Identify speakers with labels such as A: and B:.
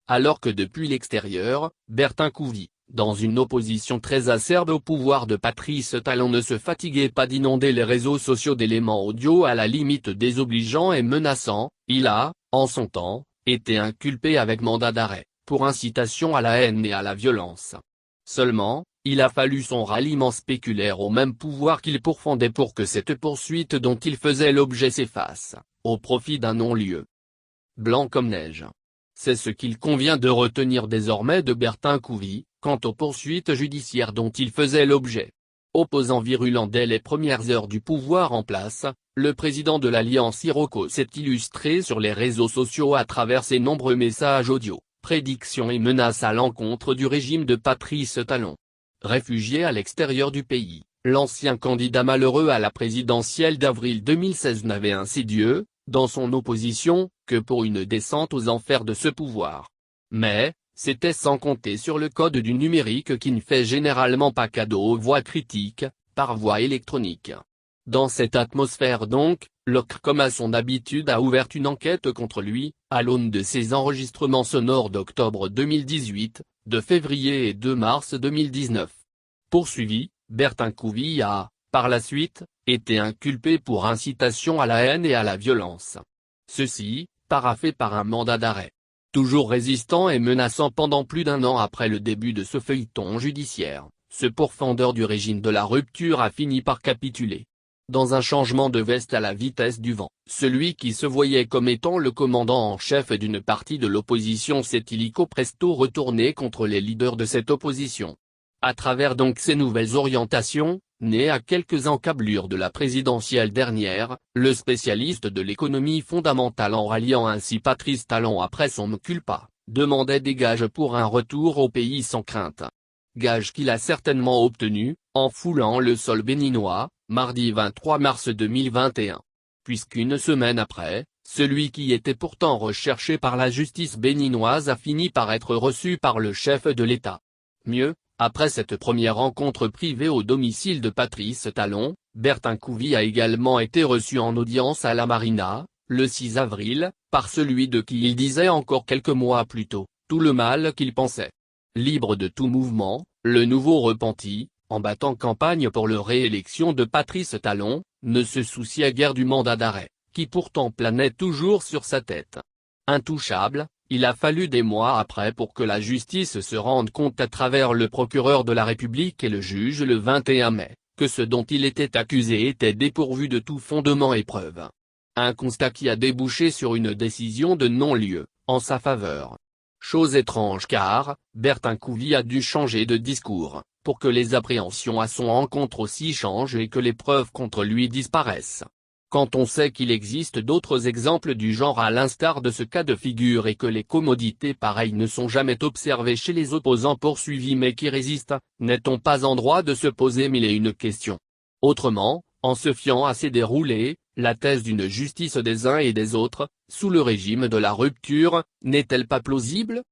A: alors que depuis l'extérieur, Bertin Couvi, dans une opposition très acerbe au pouvoir de Patrice Talon, ne se fatiguait pas d'inonder les réseaux sociaux d'éléments audio à la limite désobligeants et menaçants. Il a, en son temps, été inculpé avec mandat d'arrêt, pour incitation à la haine et à la violence. Seulement, il a fallu son ralliement spéculaire au même pouvoir qu'il pourfendait pour que cette poursuite dont il faisait l'objet s'efface, au profit d'un non-lieu. Blanc comme neige. C'est ce qu'il convient de retenir désormais de Bertin Couvi, quant aux poursuites judiciaires dont il faisait l'objet. Opposant virulent dès les premières heures du pouvoir en place, le président de l'Alliance Iroquois s'est illustré sur les réseaux sociaux à travers ses nombreux messages audio, prédictions et menaces à l'encontre du régime de Patrice Talon. Réfugié à l'extérieur du pays, l'ancien candidat malheureux à la présidentielle d'avril 2016 n'avait ainsi Dieu, dans son opposition, que pour une descente aux enfers de ce pouvoir. Mais, c'était sans compter sur le code du numérique qui ne fait généralement pas cadeau aux voix critiques, par voie électronique. Dans cette atmosphère donc, l'OCRCOM à son habitude a ouvert une enquête contre lui, à l'aune de ses enregistrements sonores d'octobre 2018, de février et de mars 2019. Poursuivi, Bertin Couvi a, par la suite, été inculpé pour incitation à la haine et à la violence. Ceci, paraphé par un mandat d'arrêt. Toujours résistant et menaçant pendant plus d'un an après le début de ce feuilleton judiciaire, ce pourfendeur du régime de la rupture a fini par capituler. Dans un changement de veste à la vitesse du vent, celui qui se voyait comme étant le commandant en chef d'une partie de l'opposition s'est illico presto retourné contre les leaders de cette opposition. À travers donc ces nouvelles orientations, nées à quelques encablures de la présidentielle dernière, le spécialiste de l'économie fondamentale, en ralliant ainsi Patrice Talon après son mea culpa, demandait des gages pour un retour au pays sans crainte. Gages qu'il a certainement obtenus, en foulant le sol béninois, mardi 23 mars 2021. Puisqu'une semaine après, celui qui était pourtant recherché par la justice béninoise a fini par être reçu par le chef de l'État. Mieux, après cette première rencontre privée au domicile de Patrice Talon, Bertin Couvi a également été reçu en audience à la Marina, le 6 avril, par celui de qui il disait encore quelques mois plus tôt, tout le mal qu'il pensait. Libre de tout mouvement, le nouveau repenti, en battant campagne pour la réélection de Patrice Talon, ne se souciait guère du mandat d'arrêt, qui pourtant planait toujours sur sa tête. Intouchable, il a fallu des mois après pour que la justice se rende compte à travers le procureur de la République et le juge le 21 mai, que ce dont il était accusé était dépourvu de tout fondement et preuve. Un constat qui a débouché sur une décision de non-lieu, en sa faveur. Chose étrange car, Bertin Couvi a dû changer de discours, pour que les appréhensions à son encontre aussi changent et que les preuves contre lui disparaissent. Quand on sait qu'il existe d'autres exemples du genre à l'instar de ce cas de figure et que les commodités pareilles ne sont jamais observées chez les opposants poursuivis mais qui résistent, n'est-on pas en droit de se poser mille et une questions? Autrement, en se fiant à ces déroulés, la thèse d'une justice des uns et des autres, sous le régime de la rupture, n'est-elle pas plausible?